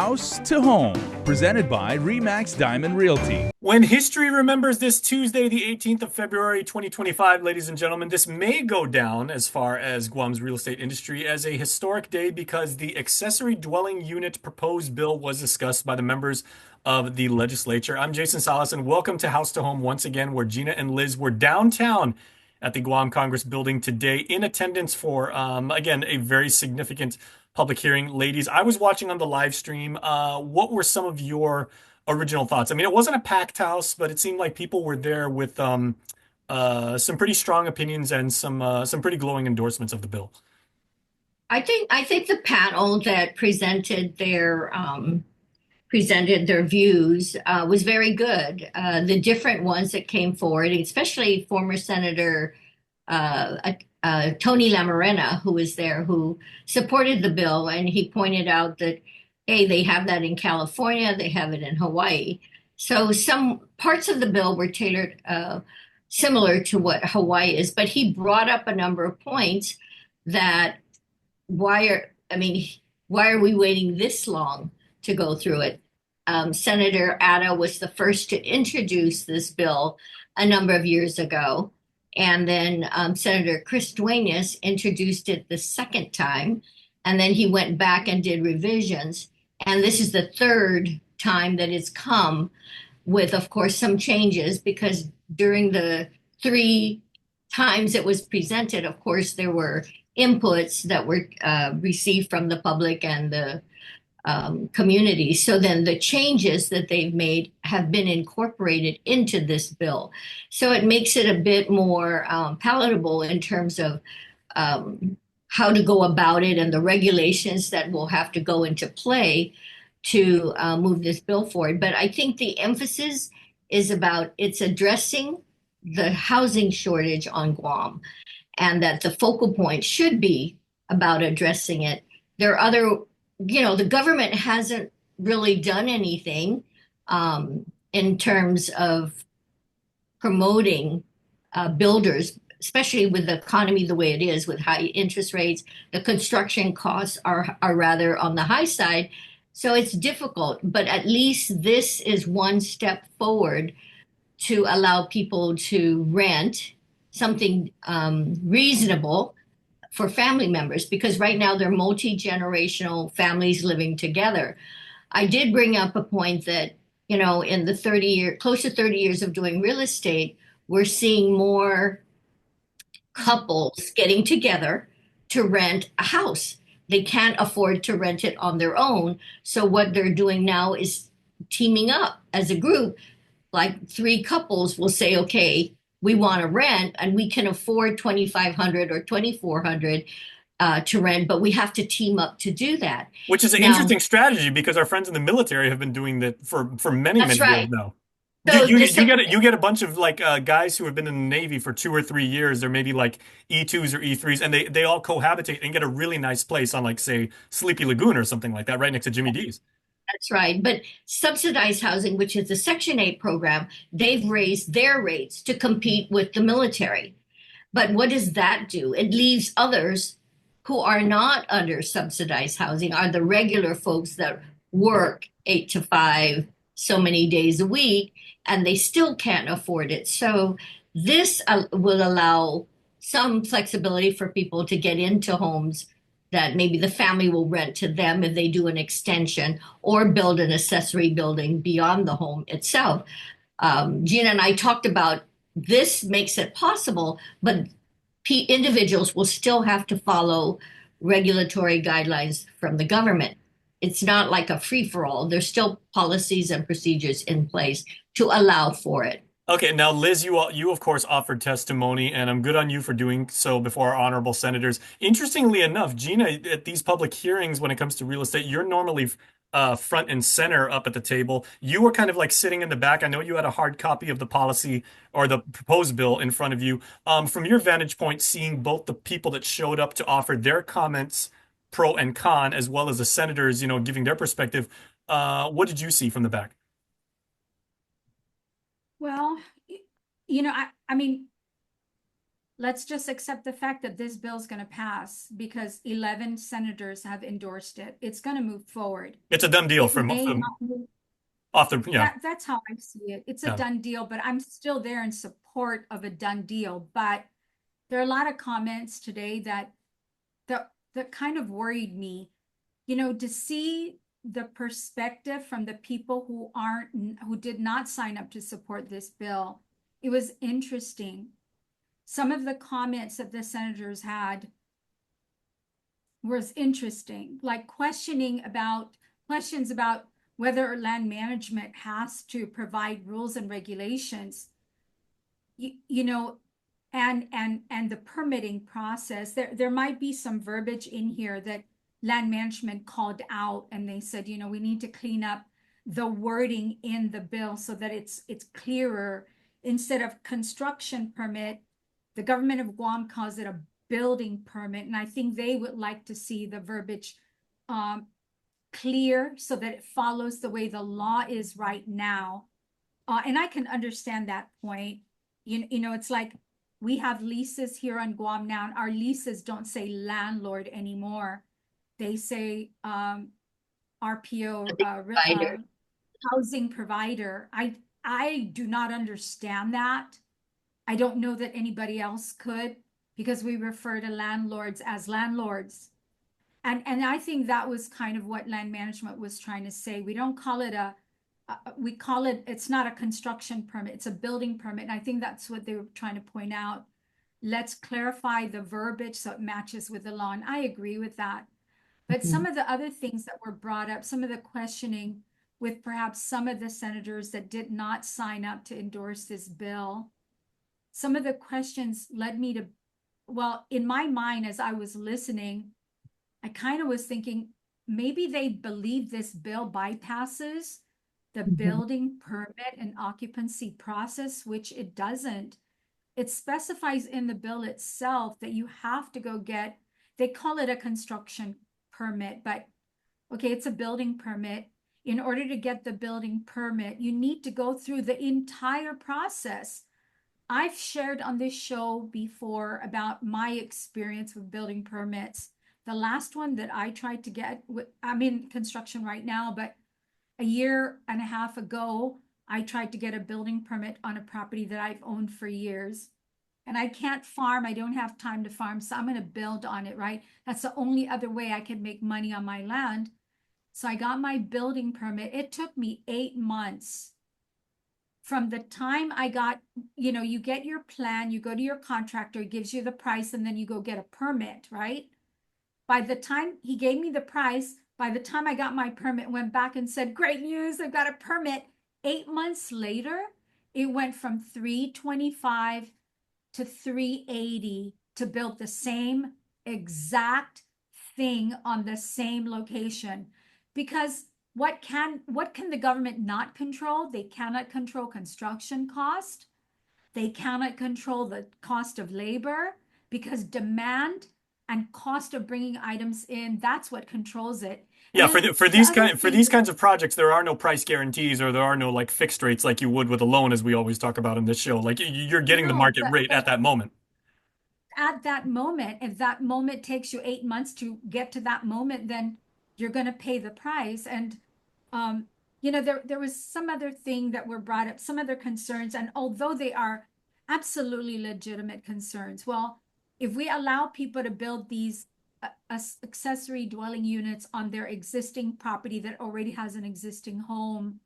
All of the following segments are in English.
House to Home, presented by Remax Diamond Realty. When history remembers this Tuesday, the 18th of February, 2025, ladies and gentlemen, this may go down as far as Guam's real estate industry as a historic day because the Accessory Dwelling Unit proposed bill was discussed by the members of the legislature. I'm Jason Salas, and welcome to House to Home once again, where Gina and Liz were downtown at the Guam Congress building today in attendance for, again, a very significant public hearing. Ladies, I was watching on the live stream. What were some of your original thoughts? I mean, it wasn't a packed house, but it seemed like people were there with some pretty strong opinions and some pretty glowing endorsements of the bill. I think the panel that presented their views was very good. The different ones that came forward, especially former Senator Tony Lamarena, who was there, who supported the bill, and he pointed out that, hey, they have that in California, they have it in Hawaii. So some parts of the bill were tailored similar to what Hawaii is, but he brought up a number of points that why are we waiting this long to go through it? Senator Ada was the first to introduce this bill a number of years ago. And then Senator Chris Duenas introduced it the second time. And then he went back and did revisions. And this is the third time that it's come with, of course, some changes, because during the three times it was presented, of course, there were inputs that were received from the public and the community. So then the changes that they've made have been incorporated into this bill. So it makes it a bit more palatable in terms of how to go about it and the regulations that will have to go into play to move this bill forward. But I think the emphasis is about it's addressing the housing shortage on Guam, and that the focal point should be about addressing it. There are other, the government hasn't really done anything in terms of promoting builders, especially with the economy the way it is, with high interest rates. The construction costs are rather on the high side. So it's difficult, but at least this is one step forward to allow people to rent something reasonable for family members, because right now they're multi-generational families living together. I did bring up a point that, in the close to 30 years of doing real estate, we're seeing more couples getting together to rent a house. They can't afford to rent it on their own. So what they're doing now is teaming up as a group. Like three couples will say, okay, we want to rent and we can afford 2,500 or 2,400 to rent, but we have to team up to do that. Which is an interesting strategy because our friends in the military have been doing that for many, That's many years right. now. So You get a bunch of like guys who have been in the Navy for 2 or 3 years. They're maybe like E2s or E3s, and they all cohabitate and get a really nice place on, like, say, Sleepy Lagoon or something like that, right next to Jimmy D's. That's right. But subsidized housing, which is the Section 8 program, they've raised their rates to compete with the military. But what does that do? It leaves others who are not under subsidized housing, are the regular folks that work 8 to 5, so many days a week, and they still can't afford it. So this will allow some flexibility for people to get into homes that maybe the family will rent to them if they do an extension or build an accessory building beyond the home itself. Gina and I talked about this makes it possible, but individuals will still have to follow regulatory guidelines from the government. It's not like a free-for-all. There's still policies and procedures in place to allow for it. Okay, now Liz, you of course offered testimony, and I'm good on you for doing so before our honorable senators. Interestingly enough, Gina, at these public hearings, when it comes to real estate, you're normally front and center up at the table. You were kind of like sitting in the back. I know you had a hard copy of the policy or the proposed bill in front of you. From your vantage point, seeing both the people that showed up to offer their comments, pro and con, as well as the senators, giving their perspective, what did you see from the back? Well, I mean, let's just accept the fact that this bill is going to pass because 11 senators have endorsed it. It's going to move forward. It's a done deal It may not move. off the, yeah. That's how I see it. It's a Yeah. done deal, but I'm still there in support of a done deal. But there are a lot of comments today that kind of worried me, to see the perspective from the people who did not sign up to support this bill. It was interesting. Some of the comments that the senators had was interesting, like questions about whether land management has to provide rules and regulations, you know, and the permitting process. There might be some verbiage in here that land management called out, and they said, we need to clean up the wording in the bill so that it's clearer. Instead of construction permit, the government of Guam calls it a building permit, and I think they would like to see the verbiage clear so that it follows the way the law is right now. And I can understand that point. It's like we have leases here on Guam now, and our leases don't say landlord anymore. They say RPO, housing provider. I do not understand that. I don't know that anybody else could, because we refer to landlords as landlords. And I think that was kind of what land management was trying to say. We don't call it we call it, it's not a construction permit, it's a building permit. And I think that's what they were trying to point out. Let's clarify the verbiage so it matches with the law. And I agree with that. But some of the other things that were brought up, some of the questioning with perhaps some of the senators that did not sign up to endorse this bill, some of the questions led me to, well, in my mind, as I was listening, I kind of was thinking maybe they believe this bill bypasses the building permit and occupancy process, which it doesn't. It specifies in the bill itself that you have to go get, they call it a construction permit, but okay, it's a building permit. In order to get the building permit, you need to go through the entire process. I've shared on this show before about my experience with building permits. The last one that I tried to get, I'm in construction right now, but a year and a half ago, I tried to get a building permit on a property that I've owned for years. And I can't farm. I don't have time to farm. So I'm going to build on it, right? That's the only other way I can make money on my land. So I got my building permit. It took me 8 months from the time I got, you get your plan, you go to your contractor, he gives you the price, and then you go get a permit, right? By the time he gave me the price, by the time I got my permit, went back and said, great news, I've got a permit. 8 months later, it went from $325 to $380 to build the same exact thing on the same location. Because what can the government not control? They cannot control construction cost. They cannot control the cost of labor, because demand and cost of bringing items in, that's what controls it. Yeah, for these kinds of projects, there are no price guarantees, or there are no like fixed rates like you would with a loan, as we always talk about in this show. Like you're getting the market rate at that moment. At that moment, if that moment takes you 8 months to get to that moment, then you're going to pay the price. And there was some other thing that were brought up, some other concerns, and although they are absolutely legitimate concerns, well, if we allow people to build these accessory dwelling units on their existing property that already has an existing home,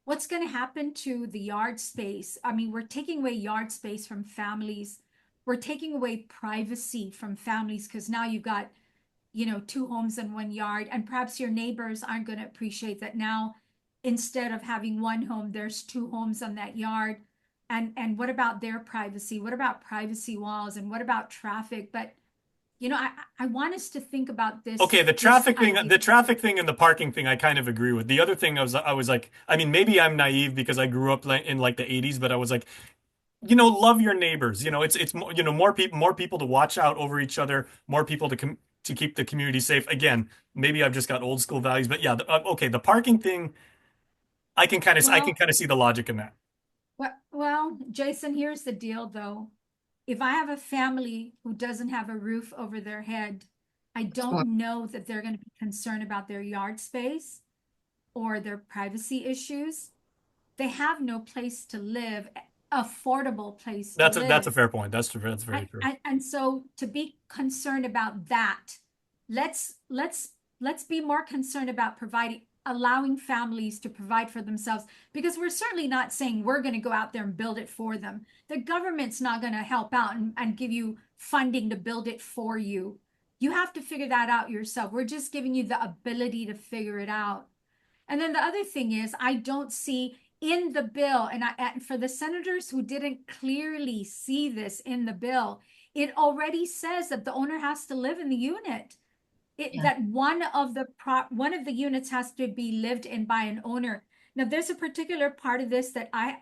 what's going to happen to the yard space? I mean, we're taking away yard space from families. We're taking away privacy from families, because now you've got, 2 homes in 1 yard, and perhaps your neighbors aren't going to appreciate that now, instead of having 1 home, there's 2 homes on that yard. And what about their privacy? What about privacy walls? And what about traffic? But I want us to think about this. Okay, the traffic thing and the parking thing, I kind of agree with. The other thing, I was like, I mean, maybe I'm naive because I grew up in like the 80s, but I was like, love your neighbors. It's more people to watch out over each other, more people to keep the community safe. Again, maybe I've just got old school values, but yeah, okay, the parking thing, I can kind of see the logic in that. Well, Jason, here's the deal though. if I have a family who doesn't have a roof over their head, I don't know that they're going to be concerned about their yard space or their privacy issues. They have no place to live, affordable place to That's a live. fair point. That's true. That's very true. And so to be concerned about that, let's be more concerned about allowing families to provide for themselves, because we're certainly not saying we're going to go out there and build it for them. The government's not going to help out and give you funding to build it for you. You have to figure that out yourself. We're just giving you the ability to figure it out. And then the other thing is, I don't see in the bill, and for the senators who didn't clearly see this in the bill, it already says that the owner has to live in the unit. That one of the units has to be lived in by an owner. Now, there's a particular part of this that I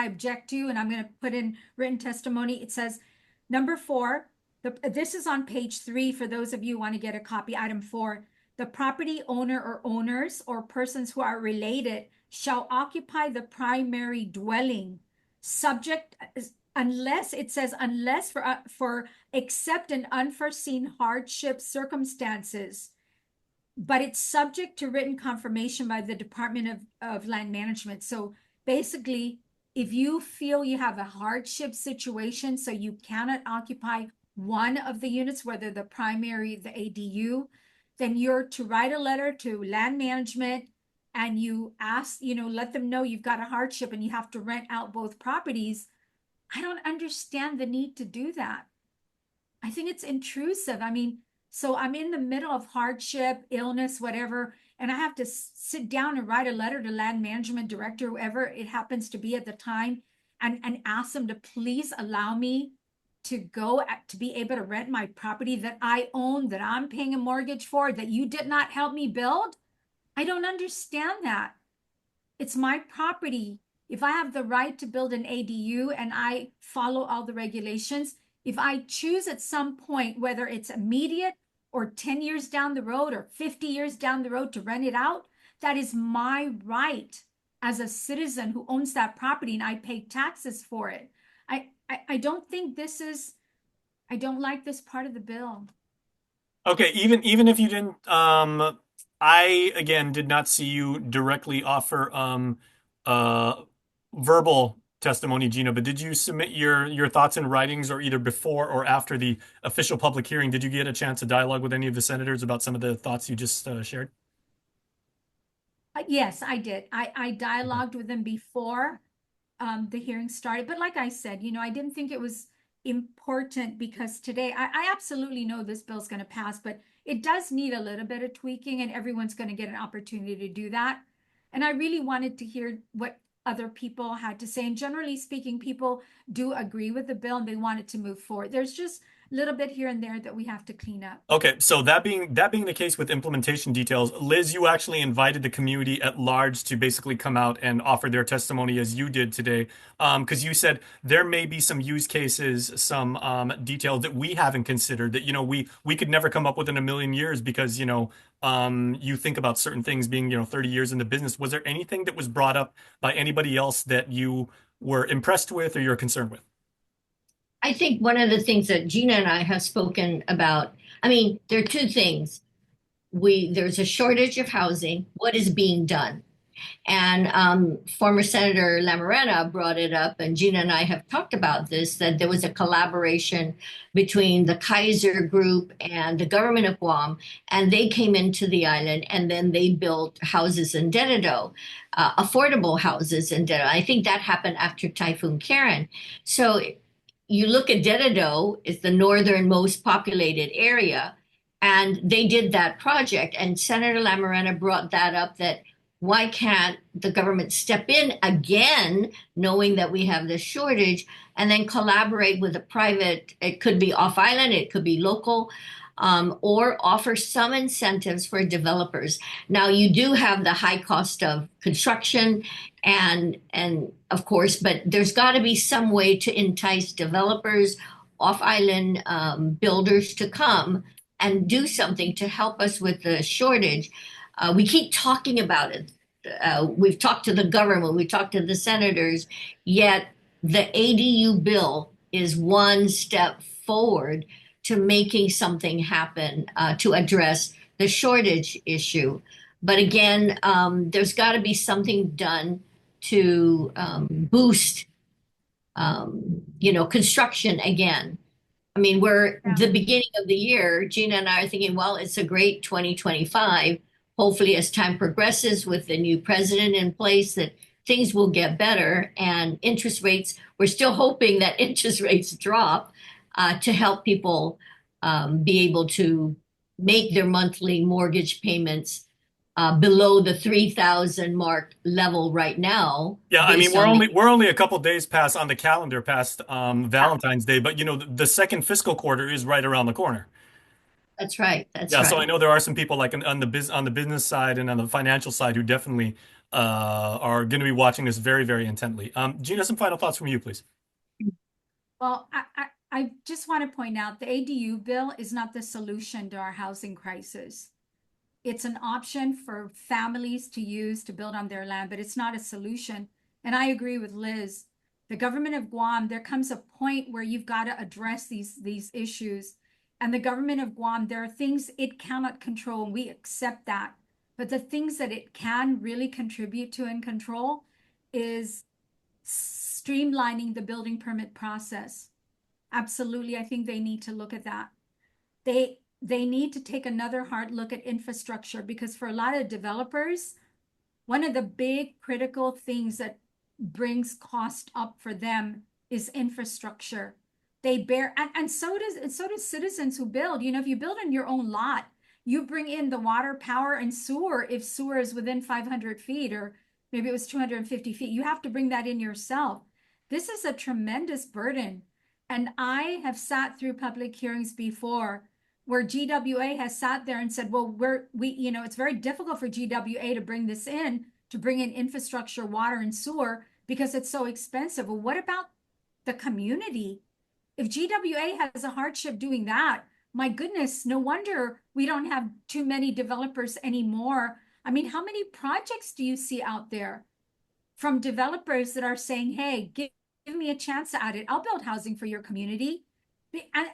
object to, and I'm going to put in written testimony. It says, number 4, this is on page 3 for those of you who want to get a copy. Item 4, the property owner or owners or persons who are related shall occupy the primary dwelling, subject, unless it says, unless for except in unforeseen hardship circumstances, but it's subject to written confirmation by the Department of Land Management. So basically, if you feel you have a hardship situation, so you cannot occupy one of the units, whether the primary, the ADU, then you're to write a letter to Land Management and you ask, let them know you've got a hardship and you have to rent out both properties. I don't understand the need to do that. I think it's intrusive. I mean, so I'm in the middle of hardship, illness, whatever, and I have to sit down and write a letter to Land Management Director, whoever it happens to be at the time, and ask them to please allow me to to be able to rent my property that I own, that I'm paying a mortgage for, that you did not help me build. I don't understand that. It's my property. If I have the right to build an ADU and I follow all the regulations, if I choose at some point, whether it's immediate or 10 years down the road or 50 years down the road, to rent it out, that is my right as a citizen who owns that property, and I pay taxes for it. I don't think I don't like this part of the bill. Okay, even if you didn't, I again did not see you directly offer verbal testimony, Gina, but did you submit your thoughts in writings, or either before or after the official public hearing? Did you get a chance to dialogue with any of the senators about some of the thoughts you just shared? Yes, I did. I dialogued with them before the hearing started, but like I said, I didn't think it was important, because today I absolutely know this bill's going to pass, but it does need a little bit of tweaking, and everyone's going to get an opportunity to do that. And I really wanted to hear what other people had to say. And generally speaking, people do agree with the bill and they want it to move forward. There's just a little bit here and there that we have to clean up. Okay, so that being the case with implementation details, Liz, you actually invited the community at large to basically come out and offer their testimony as you did today, because you said there may be some use cases, some details that we haven't considered, that we could never come up with in a million years, because you think about certain things being 30 years in the business. Was there anything that was brought up by anybody else that you were impressed with or you're concerned with? I think one of the things that Gina and I have spoken about, there are two things. There's a shortage of housing. What is being done? And former Senator Lamarena brought it up, and Gina and I have talked about this, that there was a collaboration between the Kaiser Group and the government of Guam, and they came into the island, and then they built houses in Dededo, affordable houses in Dededo. I think that happened after Typhoon Karen. So you look at Dededo, it's the northernmost populated area, and they did that project. And Senator Lamarena brought that up, that why can't the government step in again, knowing that we have this shortage, and then collaborate with a private, it could be off island, it could be local, or offer some incentives for developers. Now, you do have the high cost of construction and of course, but there's got to be some way to entice developers, off-island builders to come and do something to help us with the shortage. We keep talking about it. We've talked to the government, we talked to the senators, yet the ADU bill is one step forward to making something happen to address the shortage issue. But again, there's got to be something done to boost, construction again. I mean, we're Yeah. the beginning of the year. Gina and I are thinking, well, it's a great 2025. Hopefully, as time progresses with the new president in place, that things will get better and interest rates, we're still hoping that interest rates drop to help people be able to make their monthly mortgage payments below the 3,000 mark level right now. Yeah, I mean Based on we're only a couple days past on the calendar past Valentine's Day, but the second fiscal quarter is right around the corner. that's right. That's Yeah, so I right. know there are some people like on the business side and on the financial side who definitely are going to be watching this very, very intently. Gina, some final thoughts from you, please. Well, I just want to point out the ADU bill is not the solution to our housing crisis. It's an option for families to use to build on their land, but it's not a solution. And I agree with Liz. The government of Guam, there comes a point where you've got to address these issues. And the government of Guam, there are things it cannot control, and we accept that. But the things that it can really contribute to and control is streamlining the building permit process. Absolutely, I think they need to look at that. They need to take another hard look at infrastructure, because for a lot of developers, one of the big critical things that brings cost up for them is infrastructure. They bear, and so does citizens who build. If you build on your own lot, you bring in the water, power, and sewer. If sewer is within 500 feet, or maybe it was 250 feet, you have to bring that in yourself. This is a tremendous burden. And I have sat through public hearings before where GWA has sat there and said, well, it's very difficult for GWA to bring this in, to bring in infrastructure, water and sewer, because it's so expensive. Well, what about the community? If GWA has a hardship doing that, my goodness, no wonder we don't have too many developers anymore. I mean, how many projects do you see out there from developers that are saying, hey, give me a chance at it. I'll build housing for your community. And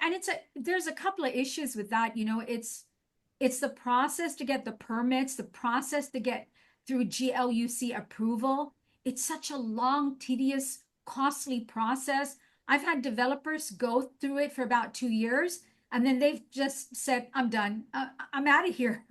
there's a couple of issues with that. It's the process to get the permits, the process to get through GLUC approval. It's such a long, tedious, costly process. I've had developers go through it for about 2 years, and then they've just said, I'm done. I'm out of here.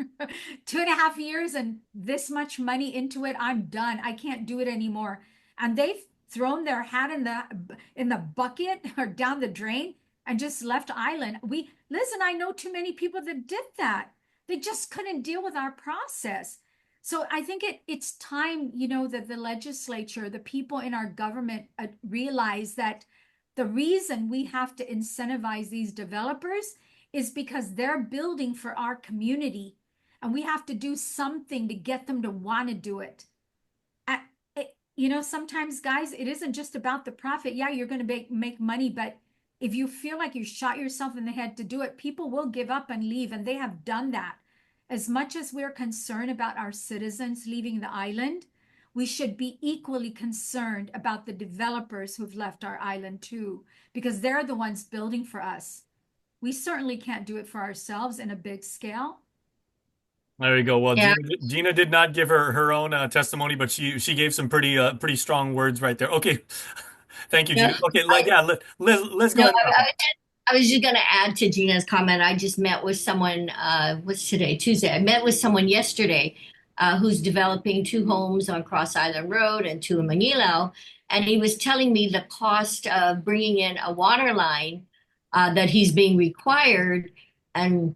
2.5 years and this much money into it. I'm done. I can't do it anymore. And they've thrown their hat in the bucket or down the drain and just left island. Liz and I know too many people that did that. They just couldn't deal with our process. So I think it's time, that the legislature, the people in our government realize that the reason we have to incentivize these developers is because they're building for our community, and we have to do something to get them to want to do it. Sometimes, guys, it isn't just about the profit. Yeah, you're going to make money, but if you feel like you shot yourself in the head to do it, people will give up and leave, and they have done that. As much as we're concerned about our citizens leaving the island, we should be equally concerned about the developers who've left our island too, because they're the ones building for us. We certainly can't do it for ourselves in a big scale. There you go. Well, Yeah. Gina did not give her own testimony, but she gave some pretty strong words right there. Okay, thank you, No, Gina. Okay, I, Liz, go no, ahead. I was just going to add to Gina's comment. I just met with someone, what's today? Tuesday. I met with someone yesterday who's developing 2 homes on Cross Island Road and 2 in Manilao. And he was telling me the cost of bringing in a water line that he's being required. And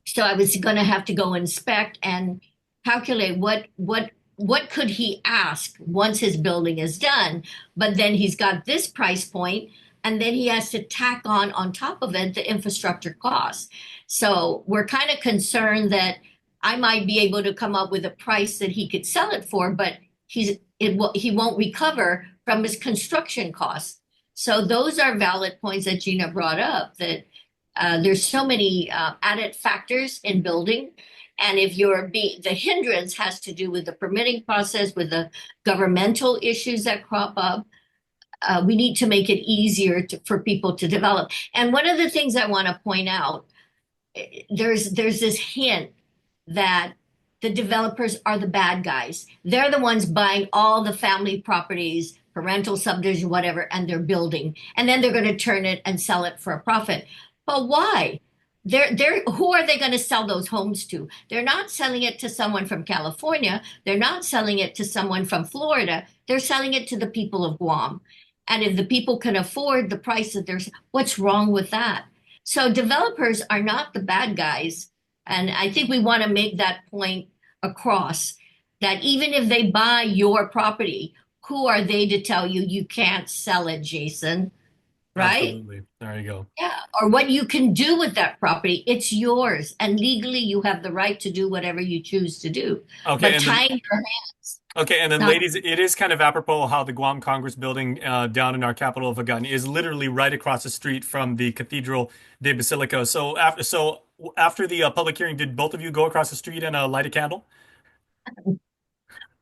so I was going to have to go inspect and calculate what could he ask once his building is done. But then he's got this price point, and then he has to tack on top of it the infrastructure costs. So we're kind of concerned that I might be able to come up with a price that he could sell it for, but he won't recover from his construction costs. So those are valid points that Gina brought up, that there's so many added factors in building. And if the hindrance has to do with the permitting process, with the governmental issues that crop up, we need to make it easier for people to develop. And one of the things I want to point out, there's this hint that the developers are the bad guys. They're the ones buying all the family properties, parental subdivision, whatever, and they're building. And then they're going to turn it and sell it for a profit. But why? Who are they going to sell those homes to? They're not selling it to someone from California. They're not selling it to someone from Florida. They're selling it to the people of Guam. And if the people can afford the price that what's wrong with that? So developers are not the bad guys. And I think we want to make that point across, that even if they buy your property, who are they to tell you you can't sell it, Jason? Right? Absolutely. There you go. Yeah. Or what you can do with that property. It's yours. And legally, you have the right to do whatever you choose to do. Okay. But tying your hands. Okay, and then, Not- ladies, it is kind of apropos how the Guam Congress building down in our capital of Hagan is literally right across the street from the Cathedral de Basilica. So after the public hearing, did both of you go across the street and light a candle?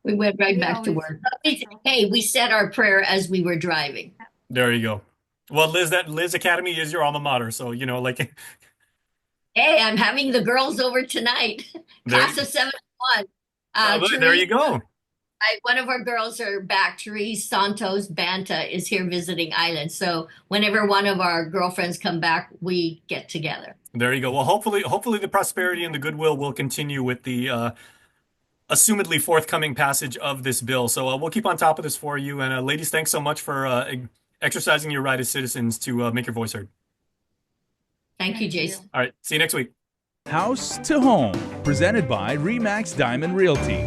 We went right We back to always- work. Hey, we said our prayer as we were driving. There you go. Well, Liz, that Liz Academy is your alma mater, so like Hey, I'm having the girls over tonight. There- Class of 71. there you Therese, go. one of our girls are back. Therese Santos Banta is here visiting Island. So whenever one of our girlfriends come back, we get together. There you go. Well, hopefully the prosperity and the goodwill will continue with the assumedly forthcoming passage of this bill. So we'll keep on top of this for you. And ladies, thanks so much for exercising your right as citizens to make your voice heard. Thank you, Jason. All right, see you next week. House to Home, presented by Remax Diamond Realty.